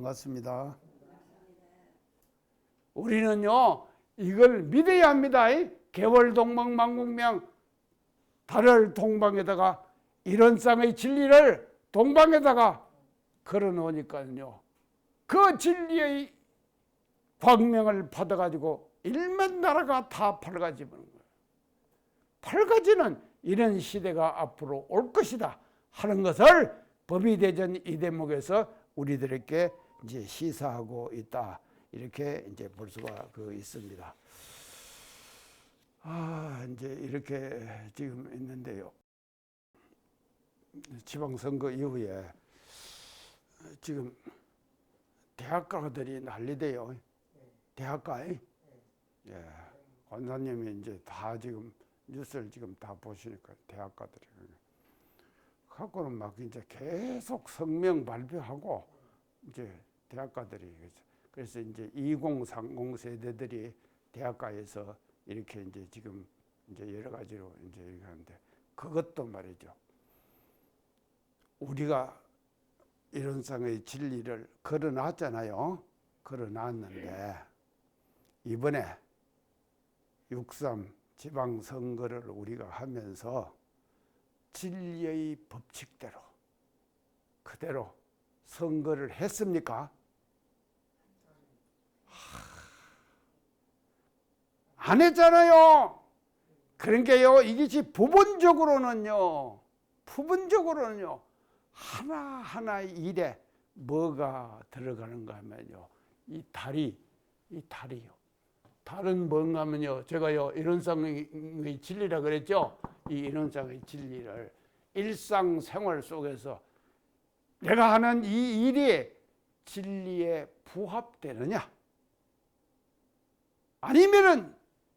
반갑습니다. 우리는요, 이걸 믿어야 합니다. 개월동방 만국명 달을 동방에다가 이런 쌍의 진리를 동방에다가 걸어 놓으니까요, 그 진리의 광명을 받아가지고 일만 나라가 다 밝아지는 거예요. 밝아지는 이런 시대가 앞으로 올 것이다 하는 것을 법의대전 이 대목에서 우리들에게 이제 시사하고 있다, 이렇게 이제 볼 수가 있습니다. 이제 이렇게 지금 있는데요. 지방선거 이후에 지금 대학가들이 난리돼요. 대학가에. 예. 권사님이 이제 다 지금 뉴스를 지금 다 보시니까 대학가들이. 갖고는 막 이제 계속 성명 발표하고 이제 대학가들이. 그래서 이제 2030 세대들이 대학가에서 이렇게 이제 지금 이제 여러 가지로 이제 이렇게 하는데, 그것도 말이죠. 우리가 이런 상의 진리를 걸어놨잖아요. 걸어놨는데 이번에 6.3 지방선거를 우리가 하면서 진리의 법칙대로 그대로 선거를 했습니까? 안 했잖아요. 그러니까요, 이것이 부분적으로는요, 하나하나의 일에 뭐가 들어가는가 하면요, 이 달이요. 달은 뭔가 하면요, 제가요, 이론상의 진리라 그랬죠. 이 이론상의 진리를 일상생활 속에서 내가 하는 이 일이 진리에 부합되느냐, 아니면은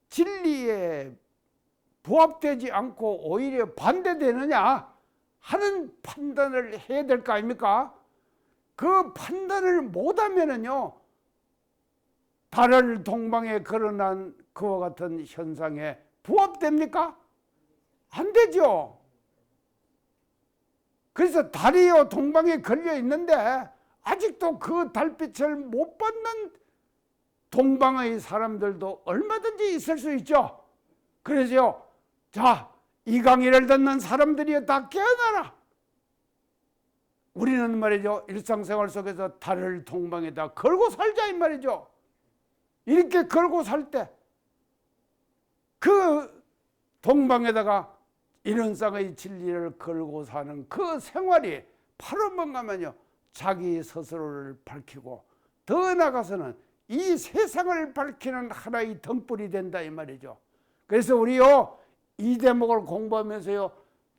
진리에 부합되지 않고 오히려 반대되느냐 하는 판단을 해야 될 거 아닙니까? 그 판단을 못하면은요, 달을 동방에 걸어난 그와 같은 현상에 부합됩니까? 안 되죠. 그래서 달이요, 동방에 걸려 있는데 아직도 그 달빛을 못 받는 동방의 사람들도 얼마든지 있을 수 있죠. 그래서요, 자, 이 강의를 듣는 사람들이 다 깨어나라. 우리는 말이죠, 일상생활 속에서 달을 동방에다 걸고 살자 이 말이죠. 이렇게 걸고 살 때 그 동방에다가 이런 쌍의 진리를 걸고 사는 그 생활이 바로 뭔가면요, 자기 스스로를 밝히고 더 나아가서는 이 세상을 밝히는 하나의 등불이 된다 이 말이죠. 그래서 우리요, 이 대목을 공부하면서요,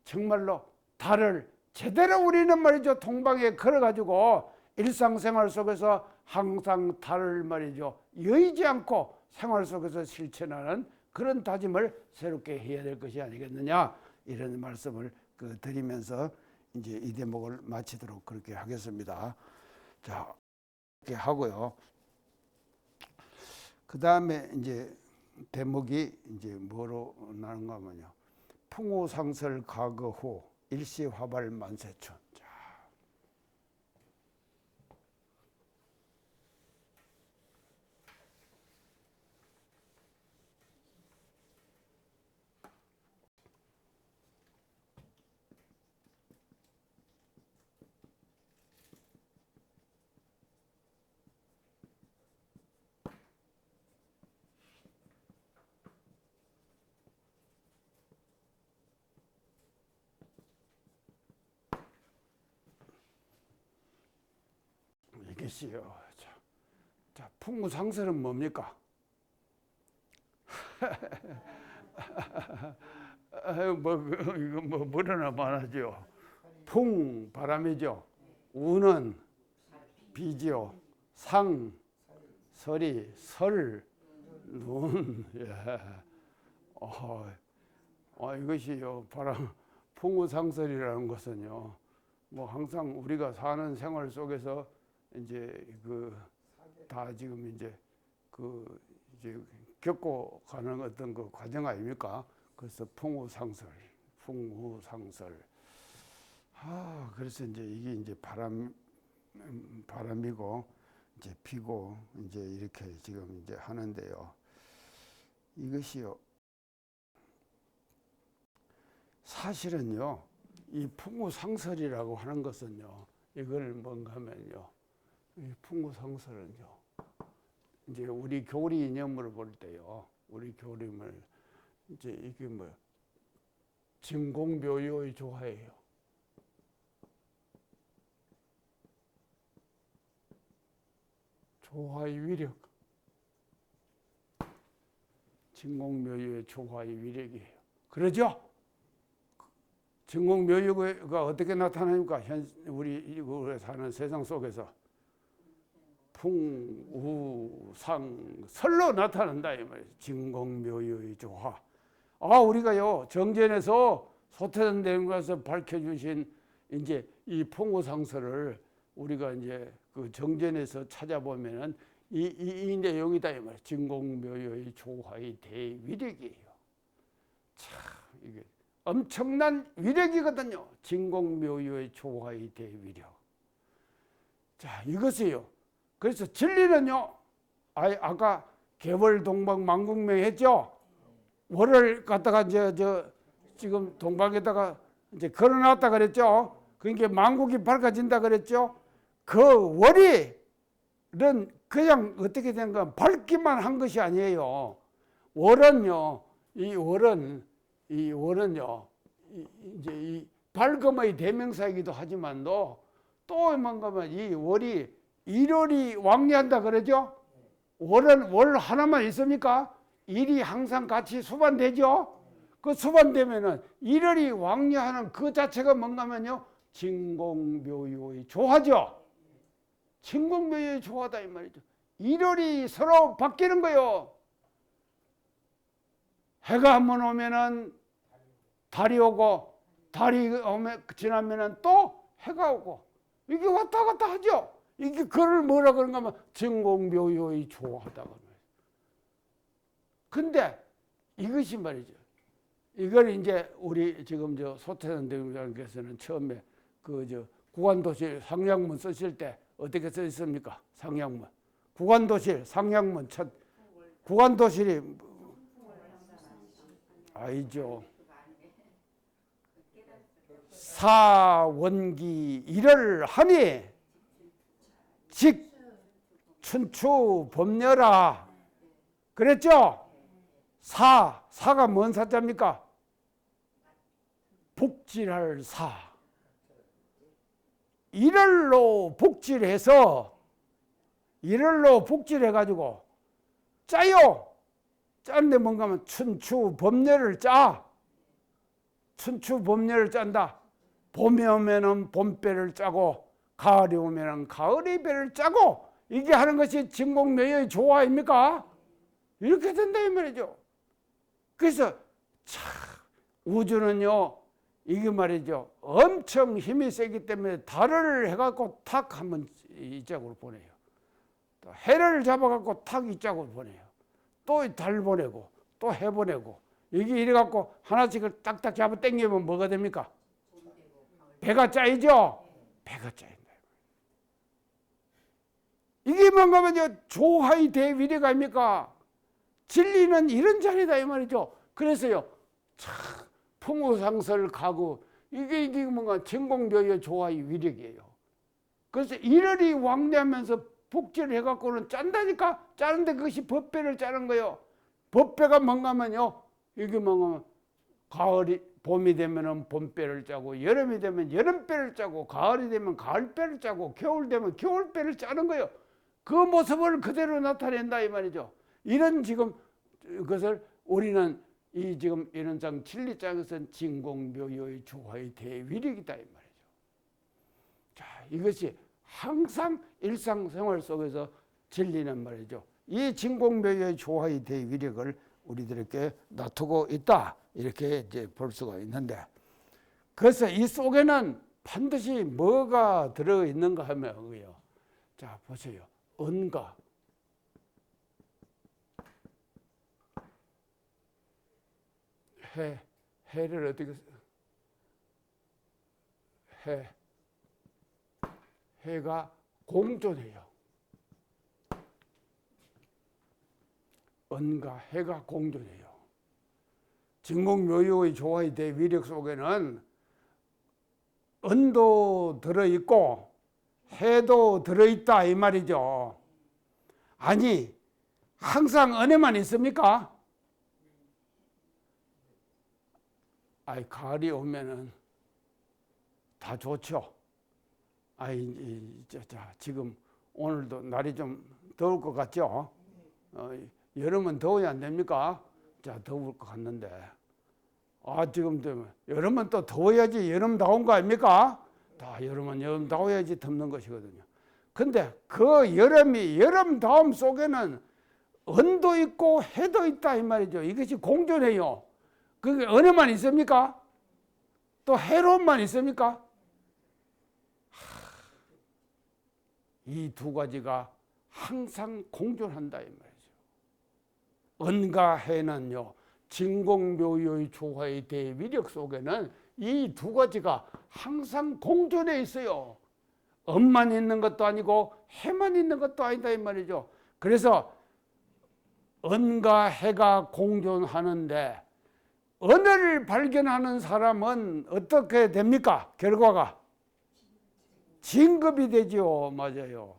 정말로 달을 제대로 우리는 말이죠, 동방에 걸어가지고 일상생활 속에서 항상 달을 말이죠, 여의지 않고 생활 속에서 실천하는 그런 다짐을 새롭게 해야 될 것이 아니겠느냐, 이런 말씀을 드리면서 이제 이 대목을 마치도록 그렇게 하겠습니다. 자, 이렇게 하고요. 그 다음에 이제 대목이 이제 뭐로 나는가 하면요, 풍우상설 가거 후 일시화발 만세춘. 이것이요. 자, 풍우상설은 뭡니까? 이거 뭐라나 말하죠. 풍, 바람이죠. 우는 비지요. 상, 설이, 설, 눈. 예. 이것이요, 바람, 풍우상설이라는 것은요, 뭐 항상 우리가 사는 생활 속에서 이제 다 지금 이제 이제 겪고 가는 어떤 그 과정 아닙니까? 그래서 풍우상설. 그래서 이제 이게 이제 바람이고, 이제 피고 이제 이렇게 지금 이제 하는데요. 이것이요. 사실은요. 이 풍우상설이라고 하는 것은요. 이걸 뭔가 하면요. 이 풍우상설은요. 이제 우리 교리 이념을 볼 때요. 우리 교림을 이제 이게 뭐 진공묘유의 조화예요. 조화의 위력. 진공묘유의 조화의 위력이에요. 그러죠? 진공묘유가 어떻게 나타납니까? 우리 사는 세상 속에서 풍우상설로 나타난다 이 말이에요. 진공묘유의 조화. 우리가요 정전에서 소태전 대원께서 밝혀주신 이제 이 풍우상설을 우리가 이제 그 정전에서 찾아보면은 이 내용이다 이 말이에요. 진공묘유의 조화의 대위력이에요. 참 이게 엄청난 위력이거든요. 진공묘유의 조화의 대위력. 자 이것이요. 그래서 진리는요. 아까 개월동방 만국명 했죠. 월을 갖다가 지금 동방에다가 이제 걸어놨다 그랬죠. 그러니까 만국이 밝아진다 그랬죠. 그 월이 그냥 어떻게 된 건 밝기만 한 것이 아니에요. 월은요. 이 월은요. 이제 이 밝음의 대명사이기도 하지만도 또 뭔가면 이 월이 일월이 왕래한다 그러죠. 월은 월 하나만 있습니까? 일이 항상 같이 수반되죠. 그 수반되면은 일월이 왕래하는 그 자체가 뭔가면요. 진공묘유의 조화죠. 진공묘유의 조화다 이 말이죠. 일월이 서로 바뀌는 거요. 해가 한번 오면은 달이 오고 달이 지나면은 또 해가 오고 이게 왔다 갔다 하죠. 이게 그걸 뭐라 그런가 하면 진공묘유의 조화다. 근데 이것이 말이죠. 이걸 이제 우리 지금 소태전 대원께서는 처음에 구관도실 상약문 쓰실 때 어떻게 써 있습니까? 상약문. 구관도실 상약문 첫 구관도실이 아니죠. 사원기 일을 하니 직 춘추 법녀라 그랬죠? 사가 뭔 사자입니까? 복질할 사. 일월로 복질해서 일월로 복질해가지고 짜요. 짜는데 뭔가 하면 춘추 법례를 짜. 춘추 법례를 짠다. 봄이 오면은 봄배를 짜고 가을이 오면은 가을의 배를 짜고 이게 하는 것이 진공묘유의 조화입니까? 이렇게 된다 이 말이죠. 그래서 참 우주는요 이게 말이죠 엄청 힘이 세기 때문에 달을 해갖고 탁 한번 이쪽으로 보내요. 또 해를 잡아갖고 탁 이쪽으로 보내요. 또 달 보내고 또 해 보내고 이게 이래갖고 하나씩을 딱딱 잡아 당기면 뭐가 됩니까? 배가 짜이죠. 배가 짜인다. 이게 뭔가 하면 조화의 대위력 아닙니까? 진리는 이런 자리다 이 말이죠. 그래서요 참 풍우상설 가구 이게 뭔가 진공묘유의 조화의 위력이에요. 그래서 일월이 왕래하면서 복제를 해갖고는 짠다니까. 짜는데 그것이 법배를 짜는 거예요. 법배가 뭔가 하면요 이게 뭔가 가을이 봄이 되면은 봄배를 짜고 여름이 되면 여름배를 짜고 가을이 되면 가을배를 짜고 겨울 되면 겨울배를 짜는 거예요. 그 모습을 그대로 나타낸다 이 말이죠. 이런 지금 그것을 우리는 이 지금 이론상 진리장에서는 진공묘유의 조화의 대위력이다 이 말이죠. 자, 이것이 항상 일상생활 속에서 진리는 말이죠. 이 진공묘유의 조화의 대위력을 우리들에게 놔두고 있다 이렇게 이제 볼 수가 있는데, 그래서 이 속에는 반드시 뭐가 들어 있는가 하면요. 자 보세요. 은과 해를 어떻게 해가 공존해요. 은과 해가 공존해요. 진공묘유의 조화의 대위력 속에는 은도 들어있고 해도 들어있다 이 말이죠. 아니 항상 은혜만 있습니까? 아이 가을이 오면은 다 좋죠. 지금 오늘도 날이 좀 더울 것 같죠? 여름은 더워야 안 됩니까? 자, 더울 것 같는데. 지금 여름은 또 더워야지 여름다운 거 아닙니까? 여름은 여름다워야지 덥는 것이거든요. 근데 그 여름다움 속에는 은도 있고 해도 있다 이 말이죠. 이것이 공존해요. 그게 은혜만 있습니까? 또 해로움만 있습니까? 이 두 가지가 항상 공존한다 이 말이죠. 은과 해는요, 진공묘유의 조화의 대위력 속에는 이 두 가지가 항상 공존해 있어요. 은만 있는 것도 아니고 해만 있는 것도 아니다 이 말이죠. 그래서 은과 해가 공존하는데 은을 발견하는 사람은 어떻게 됩니까? 결과가 진급이 되죠. 맞아요.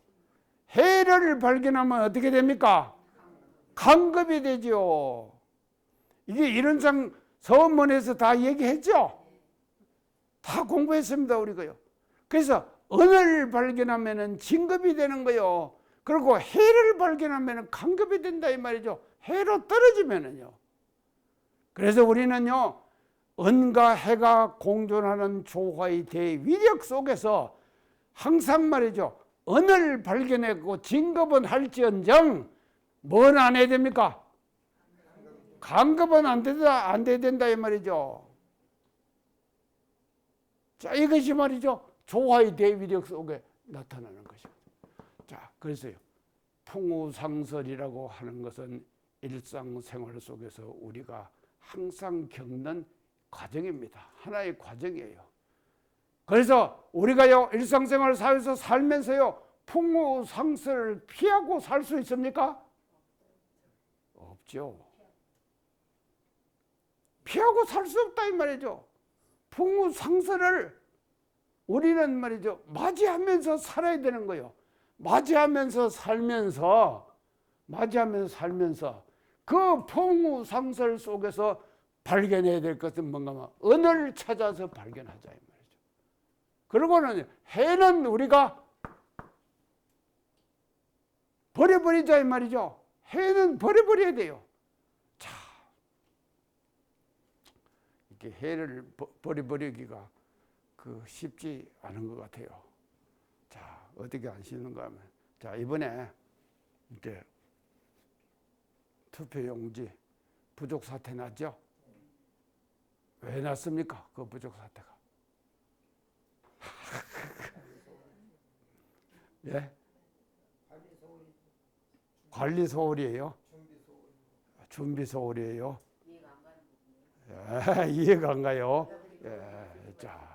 해를 발견하면 어떻게 됩니까? 강급이 되죠. 이게 이론상 서원문에서 다 얘기했죠. 다 공부했습니다 우리가요. 그래서 은을 발견하면 진급이 되는 거요. 그리고 해를 발견하면 강급이 된다 이 말이죠. 해로 떨어지면은요. 그래서 우리는요, 은과 해가 공존하는 조화의 대위력 속에서 항상 말이죠. 은을 발견했고 진급은 할지언정 뭘 안 해야 됩니까? 강급은 안 돼야 된다 이 말이죠. 자, 이것이 말이죠. 조화의 대위력 속에 나타나는 것이죠. 자, 그래서요. 풍우상설이라고 하는 것은 일상생활 속에서 우리가 항상 겪는 과정입니다. 하나의 과정이에요. 그래서 우리가요, 일상생활 사회에서 살면서요, 풍우상설을 피하고 살 수 있습니까? 없죠. 피하고 살 수 없다 이 말이죠. 풍우상설을 우리는 말이죠, 맞이하면서 살아야 되는 거예요. 맞이하면서 살면서 그 풍우상설 속에서 발견해야 될 것은 뭔가 하면 은을 찾아서 발견하자 이 말이죠. 그리고는 해는 우리가 버려버리자 이 말이죠. 해는 버려버려야 돼요. 자, 이렇게 해를 버려버리기가 쉽지 않은 것 같아요. 자, 어떻게 안 쉬는가 하면, 자, 이번에 이제 투표용지 부족 사태 났죠? 왜 났습니까? 그 부족 사태가. 예? 관리 소홀이에요? 준비 소홀이에요? 이해가 안 가요? 예, 자.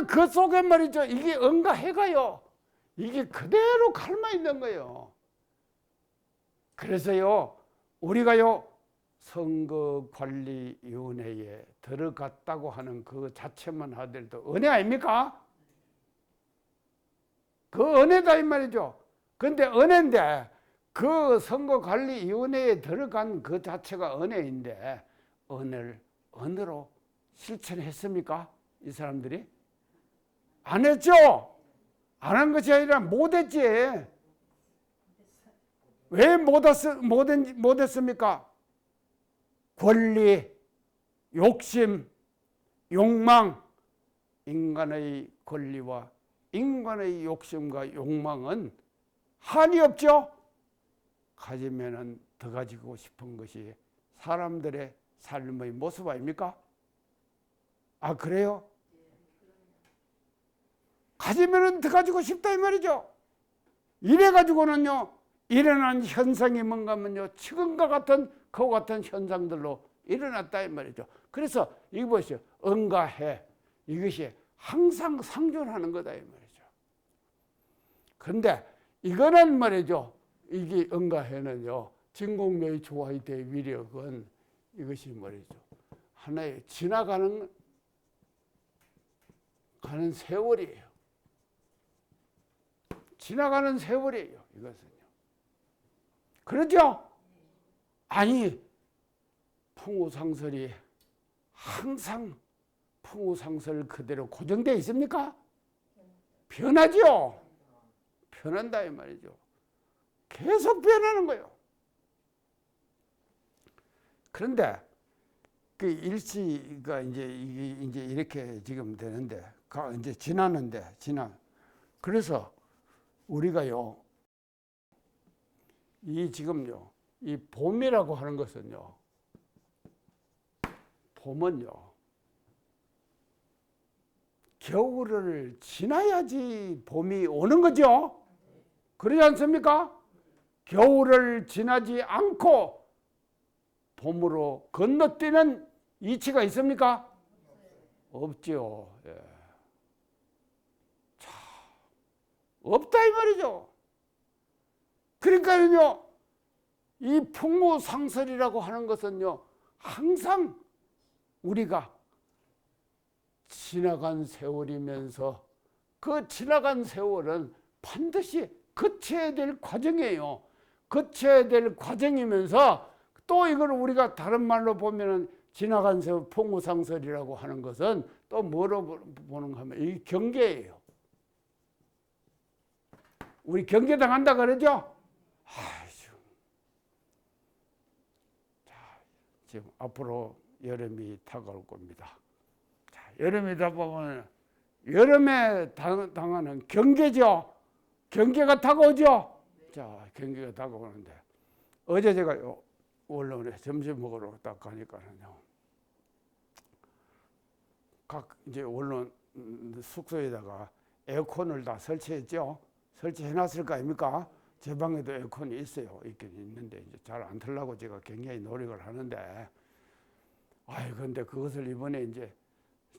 그 속에 말이죠. 이게 은과 해가요. 이게 그대로 갈마 있는 거예요. 그래서요, 우리가요, 선거관리위원회에 들어갔다고 하는 그 자체만 하더라도 은혜 아닙니까? 그 은혜다 이 말이죠. 근데 은혜인데 그 선거관리위원회에 들어간 그 자체가 은혜인데 은혜를 은으로 실천했습니까? 이 사람들이? 안 했죠? 안 한 것이 아니라 못했지. 왜 못했습니까? 권리, 욕심, 욕망, 인간의 권리와 인간의 욕심과 욕망은 한이 없죠? 가지면은 더 가지고 싶은 것이 사람들의 삶의 모습 아닙니까? 아, 그래요? 가지면은 더 가지고 싶다 이 말이죠. 이래가지고는요, 일어난 현상이 뭔가 하면요, 지금과 같은 그와 같은 현상들로 일어났다 이 말이죠. 그래서 이거 보시죠. 은과 해, 이것이 항상 상존하는 거다 이 말이죠. 그런데 이거는 말이죠. 이게 응가해는요. 진공묘의 조화의 위력은 이것이 말이죠. 하나의 지나가는 세월이에요. 지나가는 세월이에요. 이것은요. 그렇죠? 아니, 풍우상설이 항상 풍우상설 그대로 고정되어 있습니까? 변하죠. 변한다 이 말이죠. 계속 변하는 거예요. 그런데 그 일시가 이제 이렇게 지금 되는데, 이제 지나는데, 그래서 우리가요, 이 지금요, 이 봄이라고 하는 것은요, 봄은요, 겨울을 지나야지 봄이 오는 거죠. 그러지 않습니까? 겨울을 지나지 않고 봄으로 건너뛰는 이치가 있습니까? 없죠. 예. 자, 없다 이 말이죠. 그러니까요, 이 풍무상설이라고 하는 것은요, 항상 우리가 지나간 세월이면서 그 지나간 세월은 반드시 거쳐야 될 과정이에요. 거쳐야 될 과정이면서 또 이걸 우리가 다른 말로 보면은 지나간 세월 풍우상설이라고 하는 것은 또 뭐로 보는가 하면 이 경계예요. 우리 경계당한다 그러죠? 자, 지금 앞으로 여름이 다가올 겁니다. 자, 여름이 다가오면 여름에 당하는 경계죠. 경계가 다가오죠. 자, 경계가 다가오는데 어제 제가 언론에 점심 먹으러 딱 가니까는요, 각 이제 언론 숙소에다가 에어컨을 다 설치했죠. 설치해놨을 거 아닙니까? 제 방에도 에어컨이 있어요. 있긴 있는데 이제 잘 안 틀라고 제가 굉장히 노력을 하는데, 근데 그것을 이번에 이제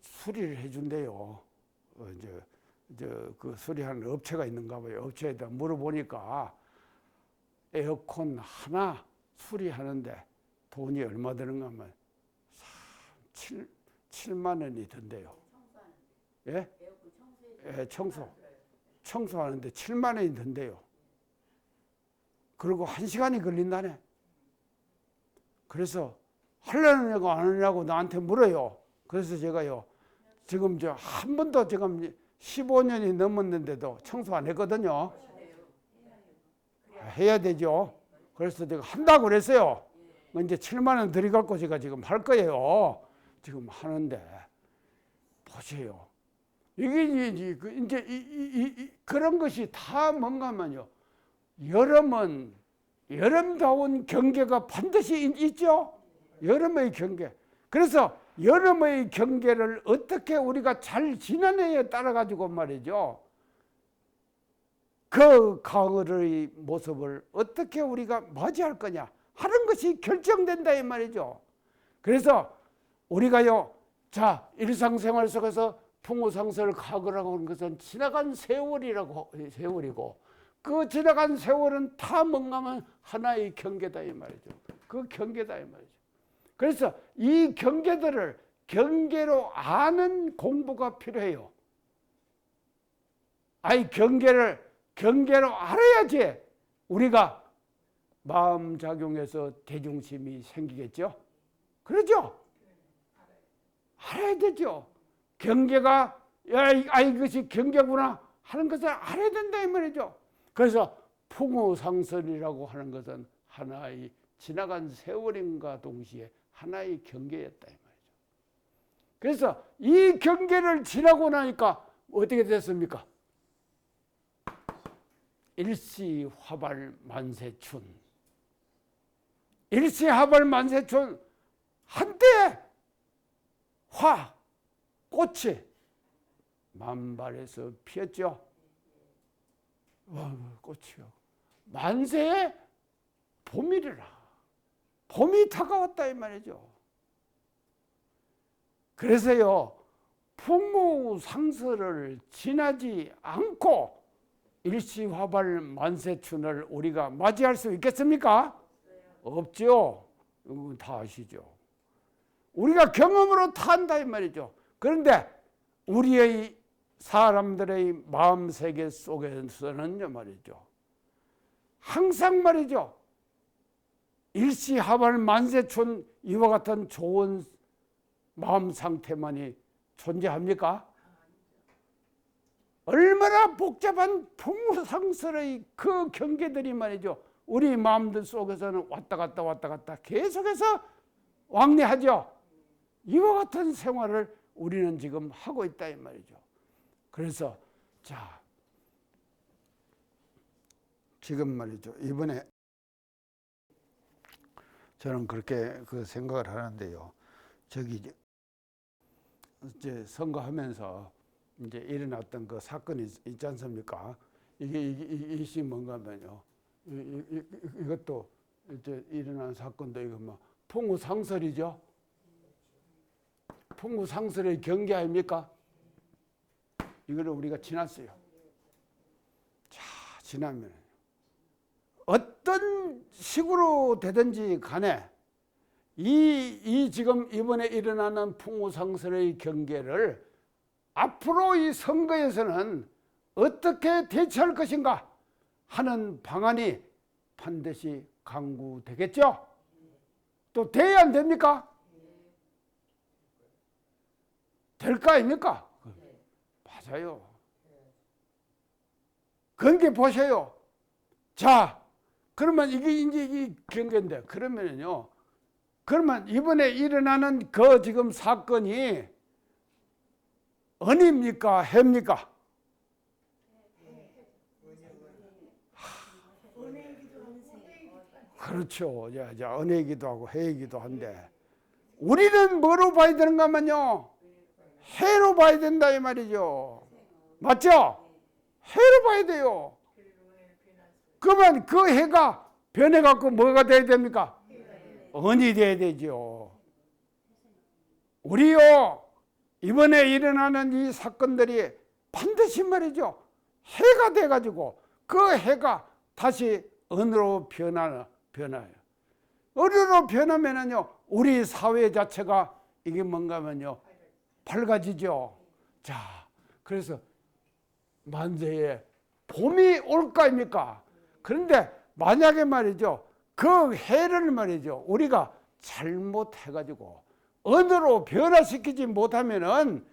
수리를 해준대요. 이제 그 수리하는 업체가 있는가 봐요. 업체에다 물어보니까 에어컨 하나 수리하는데 돈이 얼마 드는가 하면 7만 원이 든대요. 예? 예, 청소하는데 7만 원이 든대요. 그리고 1시간이 걸린다네. 그래서 하려느냐고 안 하느냐고 나한테 물어요. 그래서 제가요, 지금 한 번도 지금 15년이 넘었는데도 청소 안 했거든요. 해야 되죠. 그래서 제가 한다고 그랬어요. 이제 7만 원 들여갖고 제가 지금 할 거예요. 지금 하는데 보세요. 이게 이제 그런 것이 다 뭔가 하면요, 여름은 여름다운 경계가 반드시 있죠. 여름의 경계. 그래서 여름의 경계를 어떻게 우리가 잘 지나느냐에 따라 가지고 말이죠, 그 가을의 모습을 어떻게 우리가 맞이할 거냐 하는 것이 결정된다 이 말이죠. 그래서 우리가요, 자, 일상생활 속에서 풍우상설 가을이라고 하는 것은 지나간 세월이고, 그 지나간 세월은 다 뭔가 하면 하나의 경계다 이 말이죠. 그 경계다 이 말이죠. 그래서 이 경계들을 경계로 아는 공부가 필요해요. 경계로 알아야지 우리가 마음작용에서 대중심이 생기겠죠. 그렇죠? 알아야 되죠. 경계가 이것이 경계구나 하는 것을 알아야 된다 이 말이죠. 그래서 풍우상설이라고 하는 것은 하나의 지나간 세월인가 동시에 하나의 경계였다 이 말이죠. 그래서 이 경계를 지나고 나니까 어떻게 됐습니까? 일시화발만세춘. 일시화발만세춘. 한때 꽃이 만발해서 피었죠. 꽃이요. 만세의 봄이라. 봄이 다가왔다 이 말이죠. 그래서요, 풍무상설을 지나지 않고 일시화발 만세춘을 우리가 맞이할 수 있겠습니까? 없죠. 이건 다 아시죠. 우리가 경험으로 다 안다 이 말이죠. 그런데 우리의 사람들의 마음 세계 속에서는 말이죠. 항상 말이죠. 일시하발 만세춘 이와 같은 좋은 마음 상태만이 존재합니까? 얼마나 복잡한 풍무상설의 그 경계들이 말이죠. 우리 마음들 속에서는 왔다 갔다 계속해서 왕래하죠. 이와 같은 생활을 우리는 지금 하고 있다 이 말이죠. 그래서 자 지금 말이죠. 이번에 저는 그렇게 그 생각을 하는데요. 저기 이제 선거하면서 이제 일어났던 그 사건이 있지 않습니까? 이것이 뭔가면요. 이것도 이제 일어난 사건도 이거 뭐 풍우상설이죠. 풍우상설의 경계 아닙니까? 이거를 우리가 지났어요. 자, 지나면 어떤 식으로 되든지 간에 이 지금 이번에 일어나는 풍우상설의 경계를 앞으로 이 선거에서는 어떻게 대처할 것인가 하는 방안이 반드시 강구되겠죠? 또 돼야 안 됩니까? 될까 아닙니까? 맞아요. 그런게 보세요. 자, 그러면 이게 이제 이 경계인데, 그러면요. 그러면 이번에 일어나는 그 지금 사건이 언입니까? 해입니까? 그렇죠. 언해이기도 하고 해이기도 한데, 우리는 뭐로 봐야 되는가 하면요. 해로 봐야 된다 이 말이죠. 맞죠? 해로 봐야 돼요. 그러면 그 해가 변해갖고 뭐가 돼야 됩니까? 언이 돼야 되죠. 우리요 이번에 일어나는 이 사건들이 반드시 말이죠. 해가 돼가지고 그 해가 다시 언으로 변화요. 언으로 변하면은요 우리 사회 자체가 이게 뭔가 하면요 밝아지죠. 자, 그래서 만세에 봄이 올까 입니까? 그런데 만약에 말이죠 그 해를 말이죠 우리가 잘못해가지고 언어로 변화시키지 못하면은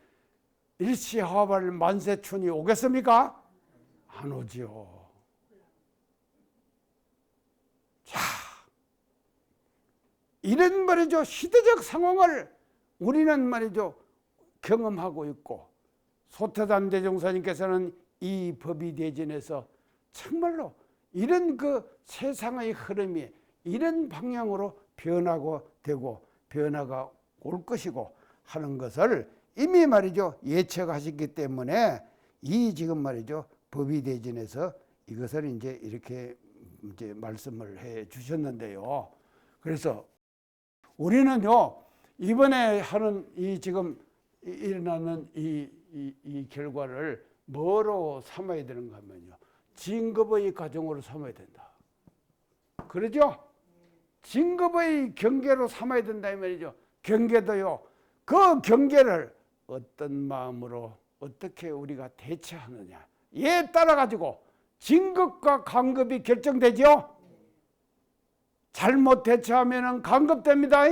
일시화발 만세춘이 오겠습니까? 안 오죠. 자, 이런 말이죠 시대적 상황을 우리는 말이죠 경험하고 있고 소태단 대종사님께서는 이 법의대전에서 정말로 이런 그 세상의 흐름이 이런 방향으로 변하고 되고 변화가 올 것이고 하는 것을 이미 말이죠 예측하셨기 때문에 이 지금 말이죠 법의대전에서 이것을 이제 이렇게 이제 말씀을 해 주셨는데요. 그래서 우리는요 이번에 하는 이 지금 일어나는 이 결과를 뭐로 삼아야 되는가 하면요 진급의 과정으로 삼아야 된다. 그러죠? 진급의 경계로 삼아야 된다 이 말이죠. 경계도요 그 경계를 어떤 마음으로 어떻게 우리가 대처하느냐 에 따라 가지고 진급과 강급이 결정되죠. 잘못 대처하면 강급됩니다.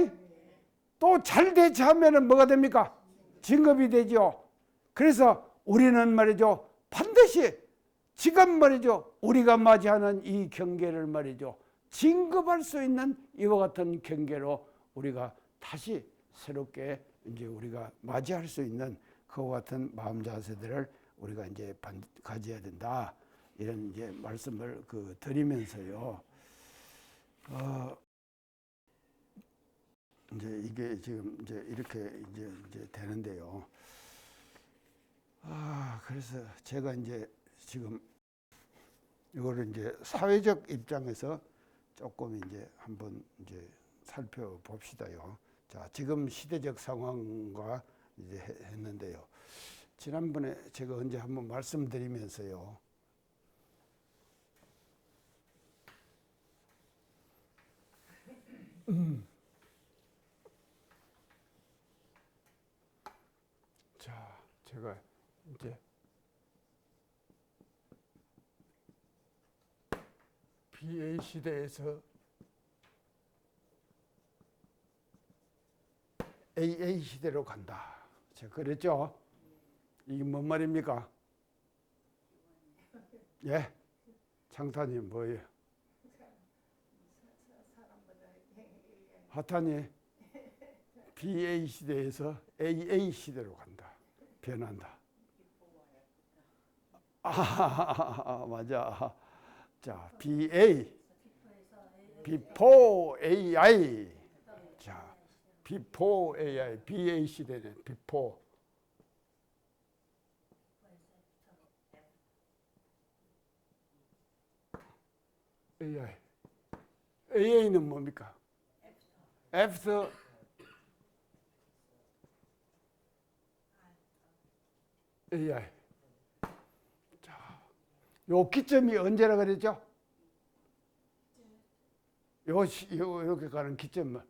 또 잘 대처하면 뭐가 됩니까? 진급이 되죠. 그래서 우리는 말이죠 반드시 지금 말이죠 우리가 맞이하는 이 경계를 말이죠 진급할 수 있는 이와 같은 경계로 우리가 다시 새롭게 이제 우리가 맞이할 수 있는 그와 같은 마음 자세들을 우리가 이제 가져야 된다 이런 이제 말씀을 드리면서요. 이제 이게 지금 이제 이렇게 이제 되는데요. 그래서 제가 이제 지금 이거를 이제 사회적 입장에서 조금 이제 한번 이제 살펴봅시다요. 자, 지금 시대적 상황과 이제 했는데요. 지난번에 제가 언제 한번 말씀드리면서요. 자, 제가 이제 BA 시대에서 AA 시대로 간다. 제가 그랬죠? 이게 뭔 말입니까? 예? 장타님 뭐예요? 하타님 BA 시대에서 AA 시대로 간다. 변한다. 맞아. 자, BA, Before AI. 자, Before AI, BA 시대는 Before. AI. AA는 뭡니까? After AI. 자, 요 기점이 언제라 그랬죠? 요렇게 가는 기점은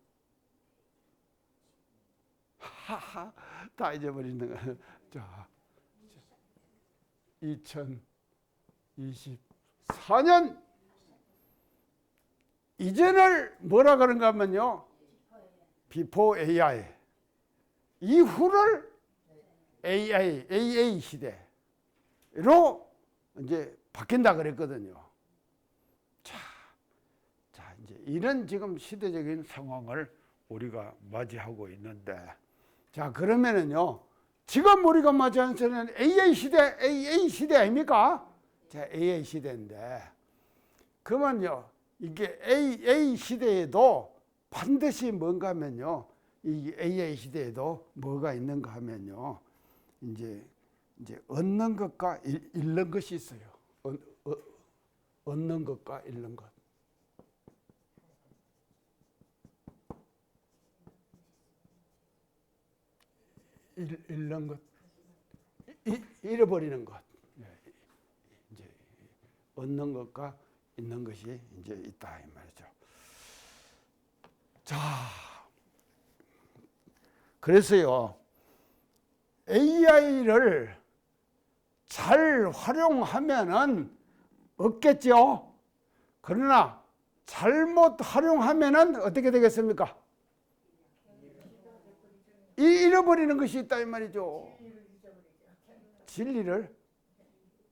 하하 다 잊어버리는 거. 자, 2024년 이전을 뭐라 그런가 하면요, Before AI, 이후를 AA 시대로 이제 바뀐다 그랬거든요. 자, 이제 이런 지금 시대적인 상황을 우리가 맞이하고 있는데, 자, 그러면은요, 지금 우리가 맞이하는 시대는 AA 시대 아닙니까? 자, AA 시대인데, 그러면요, 이게 AA 시대에도 반드시 뭔가 하면요, 이 AI 시대에도 뭐가 있는가 하면요, 이제 얻는 것과 잃는 것이 있어요. 얻는 것과 잃는 것. 잃는 것, 잃어버리는 것. 이제 얻는 것과 있는 것이 이제 있다 이 말이죠. 자, 그래서요, AI를 잘 활용하면은 얻겠죠. 그러나 잘못 활용하면은 어떻게 되겠습니까? 잃어버리는 것이 있다 이 말이죠. 진리를.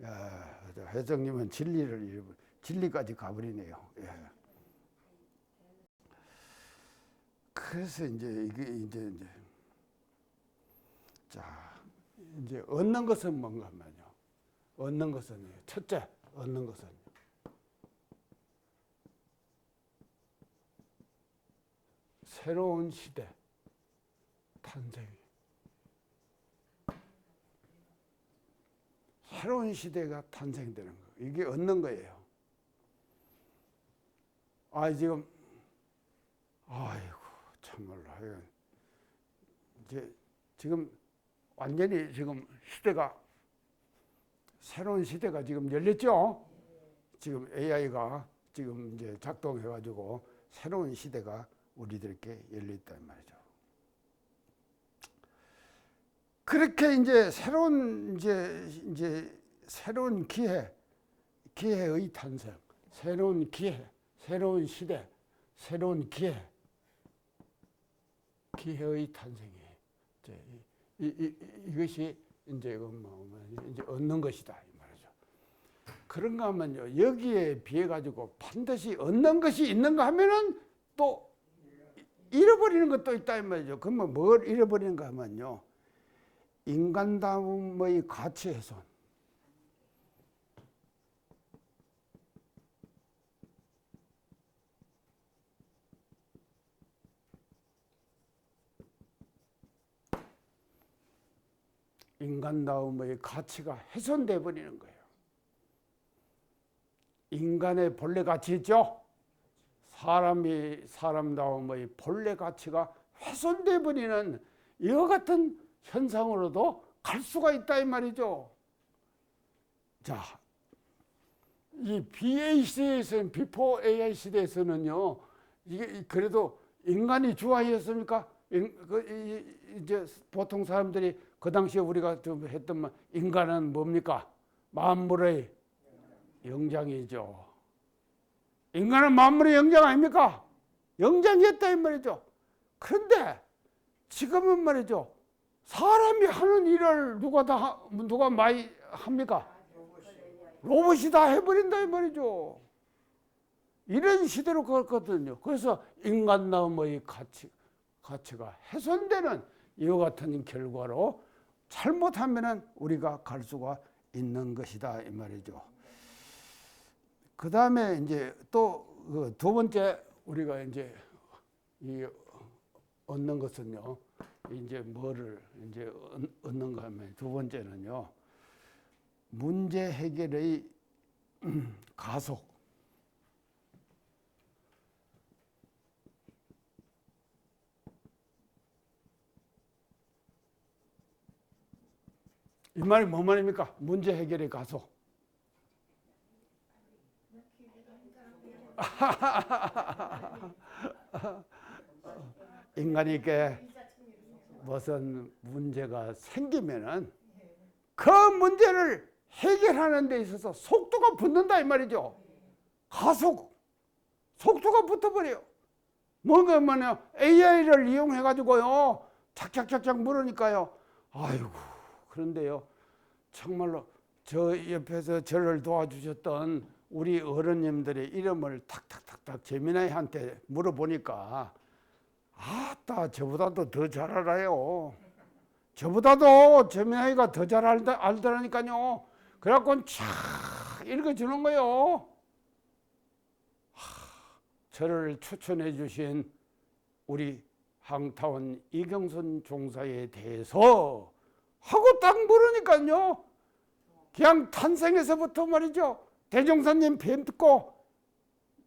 야, 회장님은 진리를 잃어버려. 진리까지 가버리네요. 예. 그래서 이제 자, 이제 얻는 것은 뭔가 하면요. 얻는 것은 첫째, 얻는 것은 새로운 시대 탄생. 새로운 시대가 탄생되는 거. 이게 얻는 거예요. 지금 아이고 참말로 이제 지금 완전히 지금 시대가 새로운 시대가 지금 열렸죠. 지금 AI가 지금 이제 작동해가지고 새로운 시대가 우리들께 열렸단 말이죠. 그렇게 이제 새로운 새로운 기회의 탄생, 새로운 기회, 새로운 시대, 새로운 기회의 탄생이 이것이 이제 얻는 것이다 이 말이죠. 그런가 하면요, 여기에 비해 가지고 반드시 얻는 것이 있는가 하면은 또 잃어버리는 것도 있다 이 말이죠. 그러면 뭘 잃어버리는가 하면요, 인간다움의 가치 훼손. 인간다움의 가치가 훼손돼 버리는 거예요. 인간의 본래 가치 있죠? 사람다움의 본래 가치가 훼손돼 버리는 이와 같은 현상으로도 갈 수가 있다 이 말이죠. 자, 이 BA 시대에서는, Before AI 시대에서는요, 이게 그래도 인간이 주아이였습니까? 이제 보통 사람들이 그 당시에 우리가 좀 했던 말, 인간은 뭡니까? 만물의 영장이죠. 인간은 만물의 영장 아닙니까? 영장이었다 이 말이죠. 그런데 지금은 말이죠. 사람이 하는 일을 누가 많이 합니까? 로봇이 다 해버린다 이 말이죠. 이런 시대로 갔거든요. 그래서 인간다움의 가치가 훼손되는 이와 같은 결과로 잘못하면은 우리가 갈 수가 있는 것이다 이 말이죠. 그 다음에 이제 또 두 번째 우리가 이제 이 얻는 것은요. 이제 뭐를 이제 얻는가 하면 두 번째는요. 문제 해결의 가속. 이 말이 뭔 말입니까? 문제 해결의 가속. 인간에게 무슨 문제가 생기면은 그 문제를 해결하는 데 있어서 속도가 붙는다 이 말이죠. 가속. 속도가 붙어버려요. 뭔가 AI를 이용해 가지고요. 착착착착 물으니까요. 아이고. 그런데요. 정말로 저 옆에서 저를 도와주셨던 우리 어른님들의 이름을 탁탁탁탁 재미나이한테 물어보니까 아따 저보다도 더 잘 알아요. 저보다도 재미나이가 더 잘 알더라니까요. 그래갖고 쫙 읽어주는 거요. 저를 추천해 주신 우리 항타원 이경선 종사에 대해서 하고 딱 물으니까요. 그냥 탄생에서부터 말이죠. 대종사님 뵙고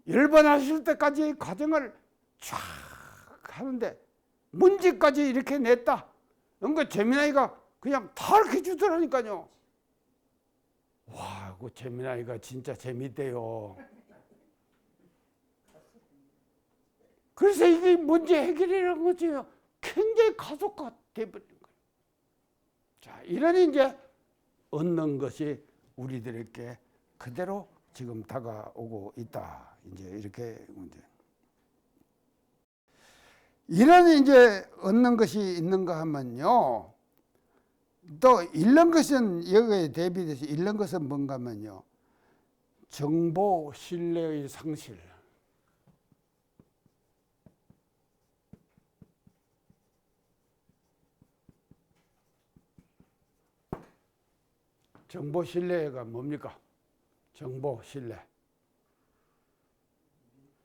열반하실 때까지 과정을 쫙 하는데 문제까지 이렇게 냈다. 그러니까 재미나이가 그냥 다 이렇게 주더라니까요. 와, 그 재미나이가 진짜 재밌대요. 그래서 이게 문제 해결이라는 거지 굉장히 가속화 돼버린 거예요. 자, 이런 이제 얻는 것이 우리들에게 그대로 지금 다가오고 있다. 이제 이렇게 문제. 이런 이제 얻는 것이 있는가 하면요. 또 잃는 것은 여기에 대비돼서 잃는 것은 뭔가 하면요. 정보 신뢰의 상실. 정보 신뢰가 뭡니까? 정보 신뢰.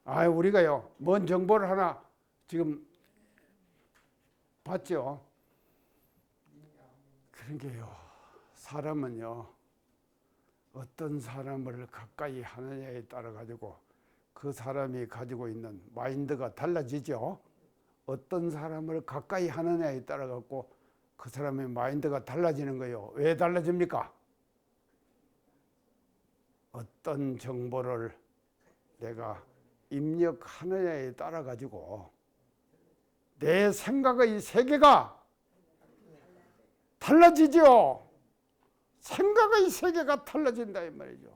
우리가요, 뭔 정보를 하나 지금 봤죠? 그런 게요, 사람은요, 어떤 사람을 가까이 하느냐에 따라 가지고 그 사람이 가지고 있는 마인드가 달라지죠? 어떤 사람을 가까이 하느냐에 따라 갖고 그 사람의 마인드가 달라지는 거예요. 왜 달라집니까? 어떤 정보를 내가 입력하느냐에 따라 가지고 내 생각의 세계가 달라지죠. 생각의 세계가 달라진다 이 말이죠.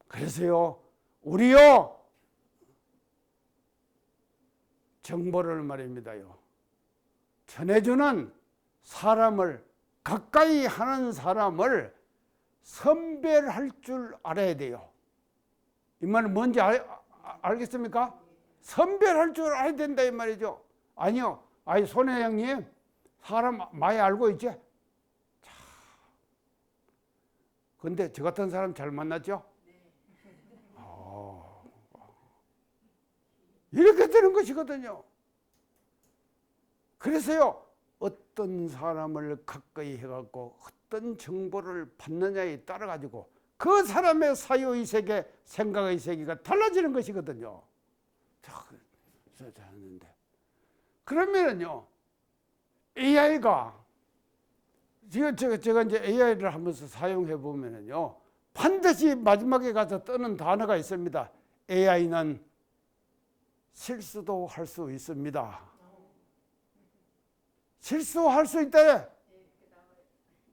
그래서요, 우리요 정보를 말입니다요. 전해주는 사람을 가까이 하는 사람을 선별할 줄 알아야 돼요. 이 말은 뭔지 알겠습니까? 선별할 줄 알아야 된다 이 말이죠. 아니요. 손회장님 사람 많이 알고 있지? 자, 근데 저 같은 사람 잘 만났죠? 이렇게 되는 것이거든요. 그래서요. 어떤 사람을 가까이 해갖고 어떤 정보를 받느냐에 따라 가지고 그 사람의 사유의 세계, 생각의 세계가 달라지는 것이거든요. 그러면은요, AI가 제가 이제 AI를 하면서 사용해 보면은요, 반드시 마지막에 가서 뜨는 단어가 있습니다. AI는 실수도 할 수 있습니다. 실수할 수 있다.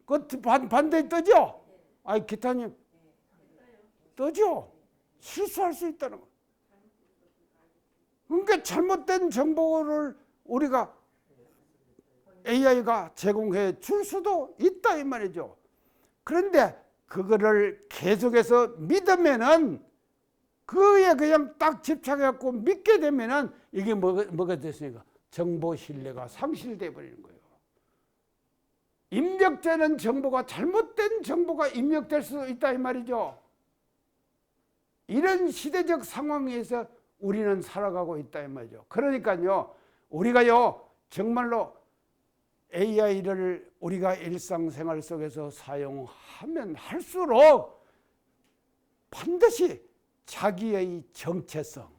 그 반대에 뜨죠? 아니 기타님 뜨죠? 실수할 수 있다는 거. 그러니까 잘못된 정보를 우리가 AI가 제공해 줄 수도 있다 이 말이죠. 그런데 그거를 계속해서 믿으면은 그에 그냥 딱 집착해갖고 믿게 되면은 이게 뭐가 됐습니까? 정보 신뢰가 상실돼 버리는 거예요. 입력되는 정보가 잘못된 정보가 입력될 수 있다 이 말이죠. 이런 시대적 상황에서 우리는 살아가고 있다 이 말이죠. 그러니까요, 우리가요 정말로 AI를 우리가 일상생활 속에서 사용하면 할수록 반드시 자기의 정체성,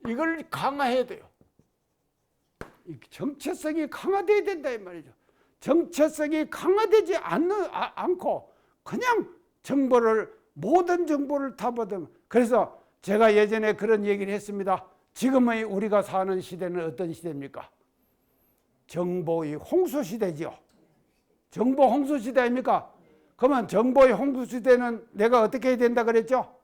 이걸 강화해야 돼요. 정체성이 강화돼야 된다 이 말이죠. 정체성이 강화되지 않고 그냥 모든 정보를 다 받으면, 그래서 제가 예전에 그런 얘기를 했습니다. 지금의 우리가 사는 시대는 어떤 시대입니까? 정보의 홍수 시대죠. 정보 홍수 시대 아닙니까? 그러면 정보의 홍수 시대는 내가 어떻게 해야 된다 그랬죠?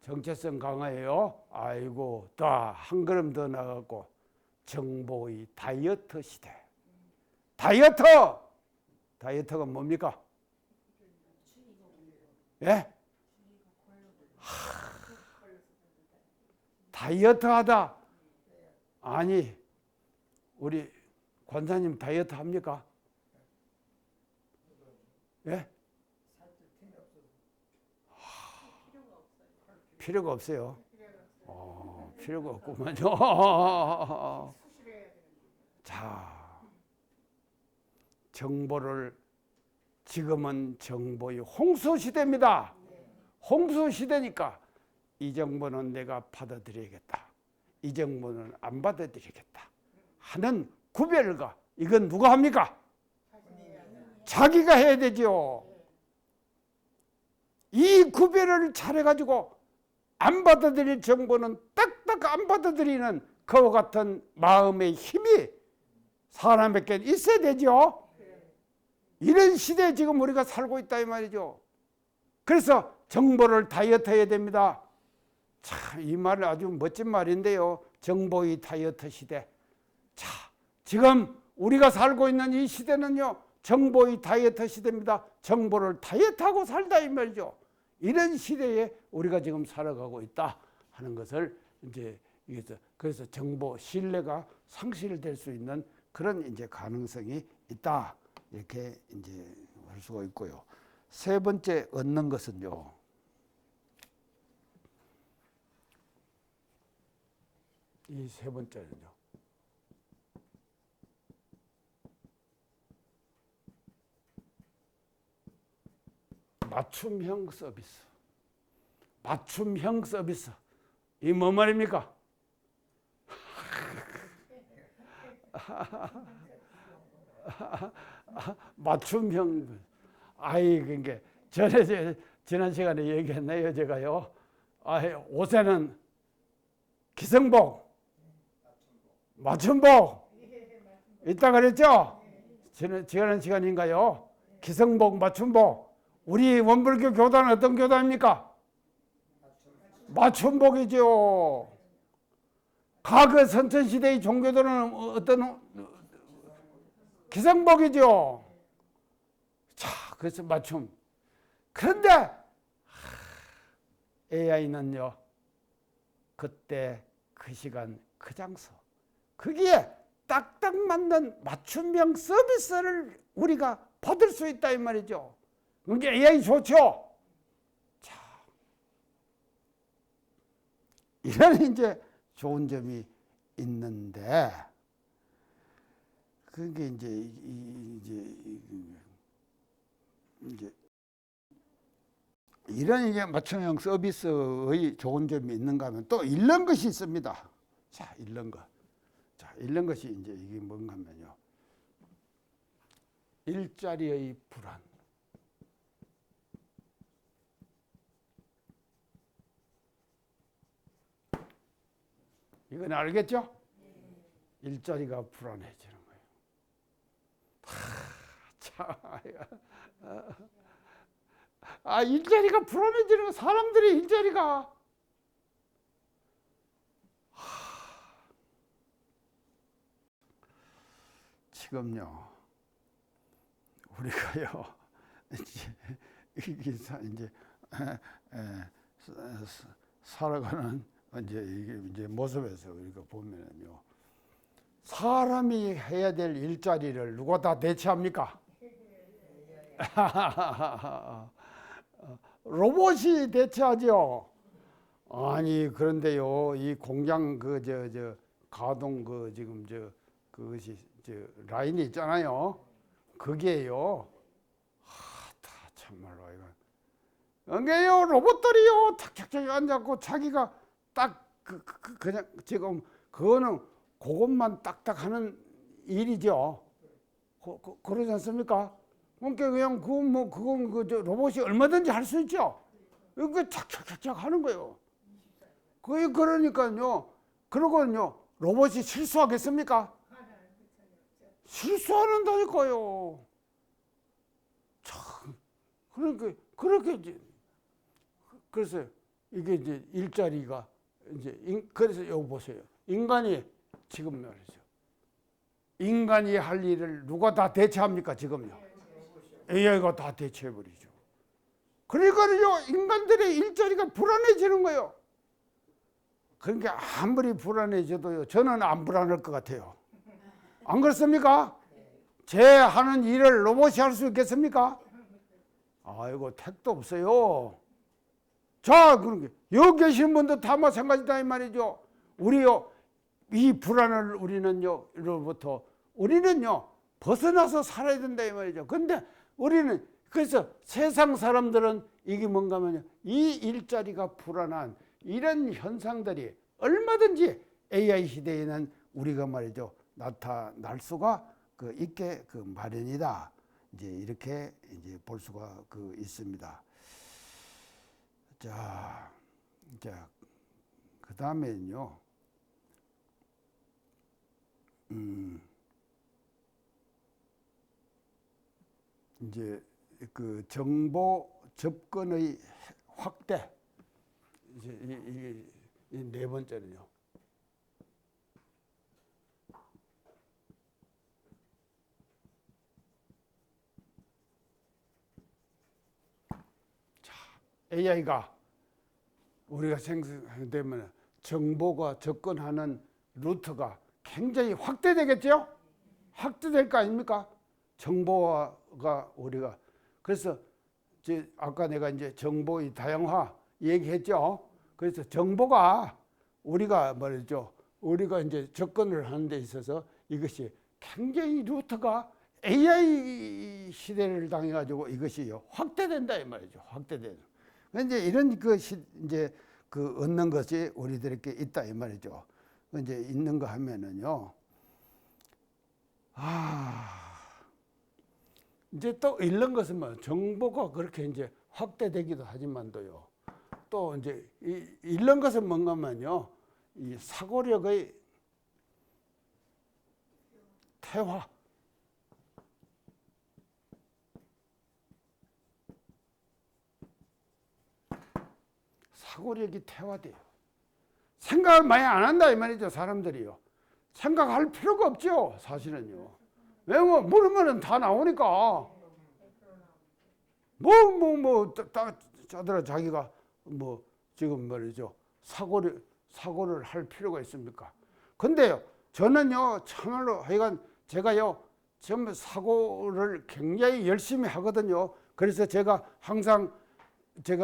정체성 강화예요. 아이고, 다 한 걸음 더 나가고 정보의 다이어트 시대. 다이어트가 뭡니까? 예? 다이어트 하다. 아니, 우리 권사님 다이어트 합니까? 예? 필요가 없어요. 필요가 없구만요. 자, 정보를, 지금은 정보의 홍수 시대입니다. 홍수 시대니까 이 정보는 내가 받아들여야겠다, 이 정보는 안 받아들이겠다 하는 구별과, 이건 누가 합니까? 자기가 해야 되죠. 이 구별을 잘해가지고 안 받아들일 정보는 딱딱 안 받아들이는 그와 같은 마음의 힘이 사람에게 있어야 되죠. 이런 시대에 지금 우리가 살고 있다 이 말이죠. 그래서 정보를 다이어트 해야 됩니다. 참, 이 말은 아주 멋진 말인데요. 정보의 다이어트 시대. 자, 지금 우리가 살고 있는 이 시대는요, 정보의 다이어트 시대입니다. 정보를 다이어트하고 살다 이 말이죠. 이런 시대에 우리가 지금 살아가고 있다 하는 것을 이제 그래서 정보 신뢰가 상실될 수 있는 그런 이제 가능성이 있다, 이렇게 이제 할 수가 있고요. 세 번째 얻는 것은요, 이 세 번째는요, 맞춤형 서비스. 맞춤형 서비스. 이 뭐 말입니까? 맞춤형. 그러니까 전에 지난 시간에 얘기했나요, 제가요? 옷에는 기성복, 맞춤복 있다 그랬죠? 지난 시간인가요? 기성복, 맞춤복. 우리 원불교 교단은 어떤 교단입니까? 맞춤복이죠. 과거 선천시대의 종교들은 어떤 기성복이죠. 자, 그래서 맞춤. 그런데 AI는요, 그때 그 시간 그 장소 거기에 딱딱 맞는 맞춤형 서비스를 우리가 받을 수 있다 이 말이죠. 그게 AI 좋죠. 자, 이런 이제 좋은 점이 있는데, 그게 이제 이런 이제 맞춤형 서비스의 좋은 점이 있는가 하면 또 이런 것이 있습니다. 자, 이런 것. 자, 이런 것이 이제 이게 뭔가 하면요, 일자리의 불안. 이건 알겠죠? 일자리가 불안해지는 거예요. 일자리가 불안해지는 거, 사람들의 일자리가. 지금요, 우리가요, 이제 살아가는 이제 모습에서 우리가 보면요, 사람이 해야 될 일자리를 누가 다 대체합니까? 로봇이 대체하죠. 아니 그런데요, 이 공장 가동 지금 그것이 라인이 있잖아요. 그게요, 다 참말로 이게요, 로봇들이요 탁탁탁 앉았고 자기가 딱 그냥 지금 그거는 그것만 딱딱 하는 일이죠. 그러지 않습니까? 그러니까 그냥 그건 로봇이 얼마든지 할 수 있죠. 이거 착착착착 하는 거예요. 그러니까요. 그러고는요, 로봇이 실수하겠습니까? 실수하는다니까요. 참, 그러니까 그렇게 이제 그래서 이게 이제 일자리가 그래서 여기 보세요. 인간이 지금 말이죠. 인간이 할 일을 누가 다 대체합니까? 지금요. AI가 다 대체해버리죠. 그러니까요, 인간들의 일자리가 불안해지는 거예요. 그러니까 아무리 불안해져도요, 저는 안 불안할 것 같아요. 안 그렇습니까? 제 하는 일을 로봇이 할 수 있겠습니까? 아이고, 택도 없어요. 자, 그러니까 여기 계신 분도 다 마찬가지다 이 말이죠. 우리요, 이 불안을 우리는요 벗어나서 살아야 된다 이 말이죠. 근데 우리는 그래서 세상 사람들은 이게 뭔가 하면요, 이 일자리가 불안한 이런 현상들이 얼마든지 AI 시대에는 우리가 말이죠, 나타날 수가 있게 마련이다. 이제 이렇게 이제 볼 수가 있습니다. 자, 그 다음에는요, 이제 정보 접근의 확대. 이제 이게 네 번째는요. 자, AI가 우리가 생성되면 정보가 접근하는 루트가 굉장히 확대되겠죠? 확대될 거 아닙니까? 정보가 우리가 그래서 아까 내가 이제 정보의 다양화 얘기했죠. 그래서 정보가 우리가 말이죠, 우리가 이제 접근을 하는 데 있어서 이것이 굉장히 루트가 AI 시대를 당해 가지고 이것이요 확대된다 이 말이죠. 확대되는. 이제 이런 이제 얻는 것이 우리들에게 있다 이 말이죠. 이제 있는 거 하면은요, 이제 또 잃는 것은 뭐 정보가 그렇게 이제 확대되기도 하지만도요, 또 이제 잃는 것은 뭔가면요, 이 사고력의 퇴화. 사고력이 퇴화돼요. 생각을 많이 안 한다 이 말이죠. 사람들이요. 생각할 필요가 없죠. 사실은요. 왜냐면 물으면은 다 나오니까. 딱 짜더라 자기가 지금 말이죠. 사고를 할 필요가 있습니까? 근데요, 저는요, 참말로 하여간 제가요, 전부 사고를 굉장히 열심히 하거든요. 그래서 제가 항상 이제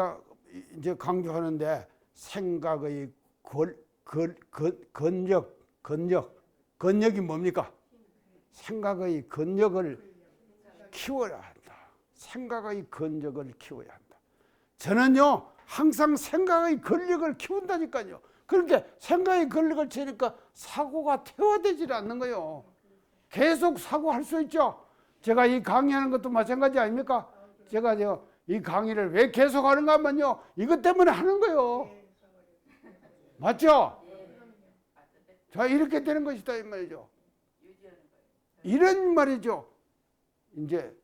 강조하는데 생각의 건력이 뭡니까? 생각의 건력을 키워야 한다. 생각의 건력을 키워야 한다. 저는요, 항상 생각의 건력을 키운다니까요. 그러니까 생각의 건력을 채니까 사고가 퇴화되질 않는 거예요. 계속 사고할 수 있죠. 제가 이 강의하는 것도 마찬가지 아닙니까? 제가 이 강의를 왜 계속 하는가 하면요, 이것 때문에 하는 거예요. 맞죠? 자, 이렇게 되는 것이다 이 말이죠. 이런 말이죠. 이제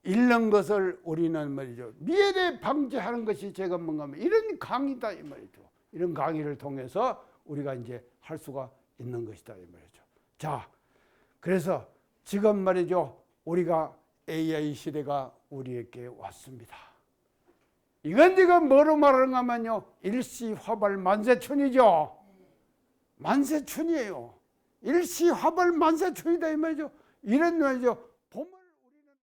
잃는 것을 우리는 말이죠, 미래에 방지하는 것이 제가 뭔가 하면 이런 강의다 이 말이죠. 이런 강의를 통해서 우리가 이제 할 수가 있는 것이다 이 말이죠. 자, 그래서 지금 말이죠, 우리가 AI 시대가 우리에게 왔습니다. 이건 지금 뭐로 말하는가 하면요, 일시화발 만세춘이죠. 만세춘이에요. 일시화발 만세춘이다 이 말이죠. 이런 말이죠. 봄을 우리는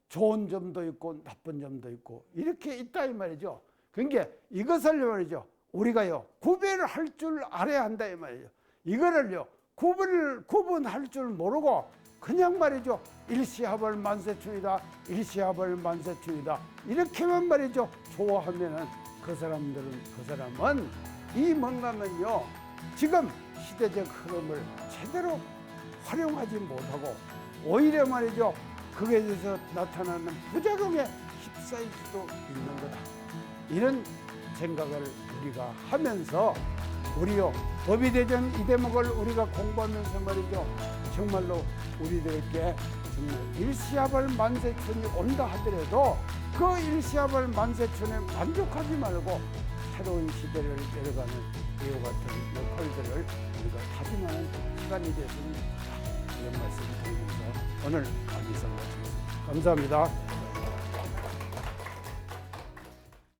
좋은 점도 있고 나쁜 점도 있고 이렇게 있다 이 말이죠. 그러니까 이것을 말이죠, 우리가요 구별할 줄 알아야 한다 이 말이죠. 이거를요 구분할 줄 모르고 그냥 말이죠, 일시화발 만세춘이다, 일시화발 만세춘이다 이렇게만 말이죠 좋아하면은 그 사람은 이 뭔가면요, 지금 시대적 흐름을 제대로 활용하지 못하고 오히려 말이죠, 그에 대해서 나타나는 부작용에 휩싸일 수도 있는 거다. 이런 생각을 우리가 하면서 우리요 법의대전 이 대목을 우리가 공부하면서 말이죠, 정말로 우리들에게 정말 일시화발 만세춘이 온다 하더라도 그 일시화발 만세춘에 만족하지 말고 새로운 시대를 내려가는 이와 같은 역할들을 우리가 다짐하는 시간이 됐으면 좋겠다, 이런 말씀을 드리면서 오늘 강의를 마치겠습니다. 감사합니다.